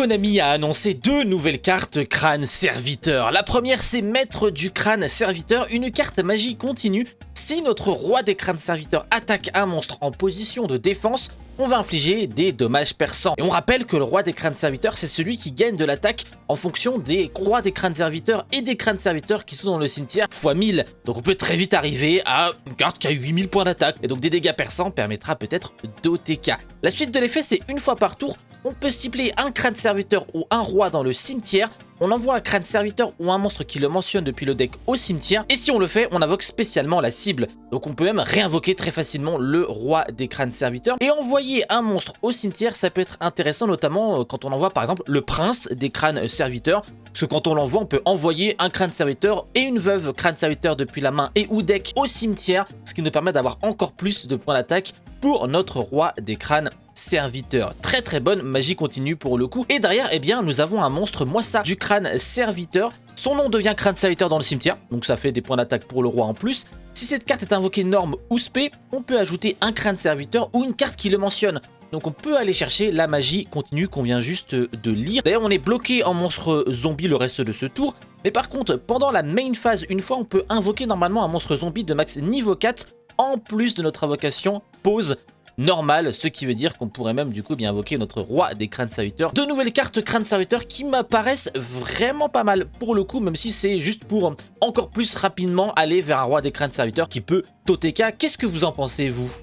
Konami a annoncé 2 nouvelles cartes crâne serviteur. La première, c'est Maître du crâne serviteur, une carte magie continue. Si notre roi des crânes serviteurs attaque un monstre en position de défense, on va infliger des dommages perçants. Et on rappelle que le roi des crânes serviteurs, c'est celui qui gagne de l'attaque en fonction des rois des crânes serviteurs et des crânes serviteurs qui sont dans le cimetière x 1000. Donc on peut très vite arriver à une carte qui a 8000 points d'attaque. Et donc des dégâts perçants permettra peut-être d'OTK. La suite de l'effet, c'est une fois par tour, on peut cibler un crâne serviteur ou un roi dans le cimetière. On envoie un crâne serviteur ou un monstre qui le mentionne depuis le deck au cimetière. Et si on le fait, on invoque spécialement la cible. Donc on peut même réinvoquer très facilement le roi des crânes serviteurs. Et envoyer un monstre au cimetière, ça peut être intéressant, notamment quand on envoie par exemple le prince des crânes serviteurs. Parce que quand on l'envoie, on peut envoyer un crâne serviteur et une veuve crâne serviteur depuis la main et ou deck au cimetière. Ce qui nous permet d'avoir encore plus de points d'attaque pour notre roi des crânes serviteurs. Très très bonne magie continue pour le coup. Et derrière, eh bien, nous avons un monstre Moissa du crâne serviteur. Son nom devient crâne serviteur dans le cimetière, donc ça fait des points d'attaque pour le roi en plus. Si cette carte est invoquée norme ou spé, on peut ajouter un crâne serviteur ou une carte qui le mentionne. Donc on peut aller chercher la magie continue qu'on vient juste de lire. D'ailleurs, on est bloqué en monstre zombie le reste de ce tour. Mais par contre, pendant la main phase, une fois, on peut invoquer normalement un monstre zombie de max niveau 4 en plus de notre invocation pause normale, ce qui veut dire qu'on pourrait même du coup bien invoquer notre roi des crânes serviteurs. 2 nouvelles cartes crânes serviteurs qui m'apparaissent vraiment pas mal pour le coup, même si c'est juste pour encore plus rapidement aller vers un roi des crânes serviteurs qui peut TOTK. Qu'est-ce que vous en pensez vous ?